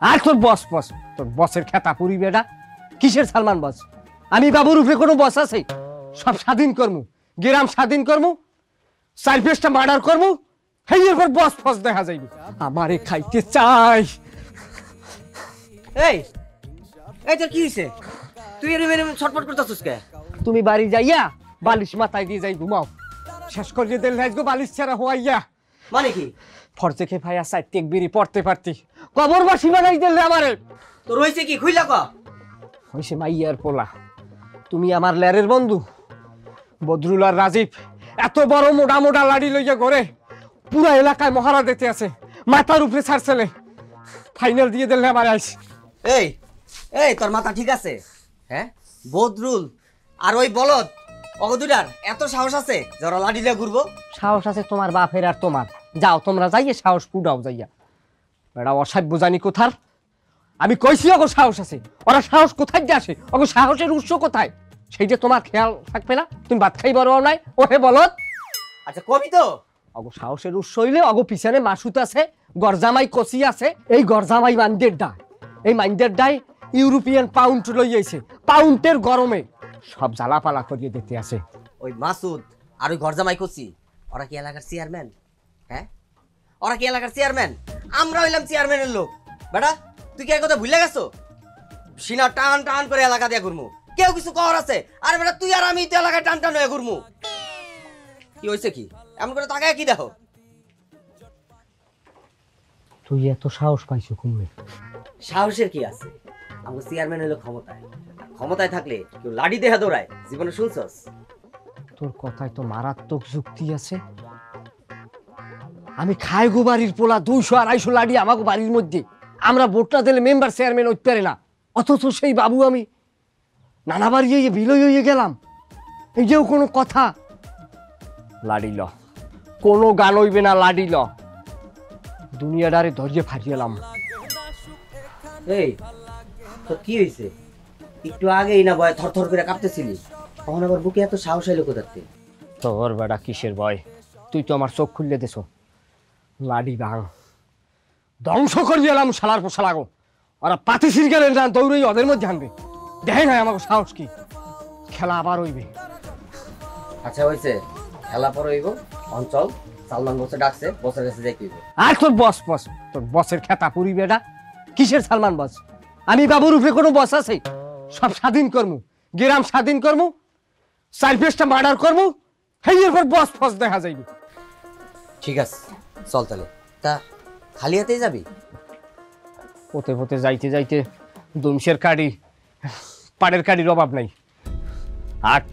আর তোর বসের খেতা পুরি বেটা কিসের সালমান বস? আমি বাবুর উপরে কোনো বস আছে? সব স্বাধীন করমু, গ্রাম স্বাধীন করমু, 4-5টা মার্ডার করমু, হেই এরপর বস দেখা যাইবে। আমারে খাইতে চাই। এই এই তোর কি হইছে? তুই এরকম ছটফট করতেছিস কে? তুমি বাড়ি যাইয়া বালিশ মাথায় দিয়ে যাই ঘুমাও। শেষ করিয়ে দিল রাজগো বালিশ ছাড়া হইয়া। মানে কি? ফরজে খে ভাইয়া সাইতে বিড়ি পড়তে পারতি, কবরবাসী বানাই দিলে আমারে। তোর হইছে কি খুইলা ক? হইছে মাইয়ার পোলা। তুমি আমার লেরের বন্ধু বদরুল আর রাজীব এত বড় মোটা মোটা লাড়ি লইয়া ঘরে পুরা এলাকায় মহারা দিতে আছে, মাথার উপরে ছাড়ছেলে ফাইনাল দিয়ে দিলে আমার আইস। এই এই তোর মাথা ঠিক আছে? হ্যাঁ, বদরুল আর ওই বলদ অগ দুটার এত সাহস আছে যারা লাঠি দিয়ে ঘুরবো? সাহস আছে তোমার বাপের আর তোমার। যাও তোমরা যাইয়ে সাহস কুড়াও যাইয়া। বেড়া অসাধ্য জানি কোথার। আমি কইছি অগো সাহস আছে, ওরা সাহস কোথায় দিয়ে আসে? অগো সাহসের উৎস কোথায় সেইটা তোমার খেয়াল থাকবে না? তুমি ভাত খাই বড় নাই ওহে বলদ। আচ্ছা কবি তো অগো সাহসের উৎস হইলে অগো পিছনে মাসুত আছে, গরজামাই কচি আছে। এই গরজামাই মাইন্ডের ডায়, এই মাইন্ডের ডায় ইউরোপিয়ান পাউন্ড লইয়াছে। পাউন্ডের গরমে সব জ্বালাপালা করিয়ে দিতে আছে। ওই মাসুদ আর ওই ঘরজামাই কচি ওরা কি এলাকার চেয়ারম্যান? হ্যাঁ, ওরা কি এলাকার চেয়ারম্যান? আমরা হইলাম চেয়ারম্যানের লোক। বেটা তুই কি এই কথা ভুলে গেছো? সিনা টান টান করে এলাকা দিয়ে ঘুরমু, কেউ কিছু কর আছে? আর বেটা তুই আর আমি তো এলাকায় টান টান হয়ে ঘুরমু। কি হয়েছে কি? এমন করে তাকায় কি দেখো? তুই এত সাহস পাইছো কমবে? সাহসের কি আছে? আমার চেয়ারম্যান হলো ক্ষমতায়, ক্ষমতায় থাকলে কেউ লাঠি দেহা দৌড়ায়, জীবনে শুনছস? তোর কথায় তো মারাত্মক যুক্তি আছে। আমি খাই গো বাড়ির পোলা 200-250 লাড়ি আমাকে বাড়ির মধ্যে, আমরা ভোটটা দিলে মেম্বার চেয়ারম্যান হইতে পারে না, অথচ সেই বাবু আমি নানা বাড়ি বিলই হয়ে গেলাম। এই যেও কোনো কথা? লাড়ি ল, কোনো গান হইবে না, লাড়ি ল। দুনিয়াটারে ধরিয়ে ফাটিয়েলাম। এই তো কি হয়েছে? একটু আগেই না ভয় থরথর করে কাঁপতেছিলি, তখন আবার বুকে এত সাহস এলো কোথাতে? তোর বেটা কিসের ভয়? তুই তো আমার চোখ খুললে দেছ। লাডি ভাঙ, ধ্বংস করে এলাম শালার পোশালাগো। ওরা পাতি সিরগেলের না দৌড়ই ওদের মধ্যে আনবে। দেখে নাই আমাকে সাহস কি? খেলা আবার হইবে। আচ্ছা হয়েছে, খেলা পর হইব। অঞ্চল সালমান বসে ডাকছে, বসের কাছে যাই কইব। আর তোর তোর বসের খেতা পুরি বেটা কিসের সালমান বস? আমি বাবুর উপরে কোনো বস আছে? সব স্বাধীন করমু, গ্রাম স্বাধীন করমু, 4-5টা মার্ডার করমু, হেই এরপর বস দেখা যাইবে। ঠিক আছে চল তাহলে। তা খালি হাতেই যাবি? পথে পথে যাইতে যাইতে দুমশের কাড়ি পাড়ের কাড়ির অভাব নাই। 8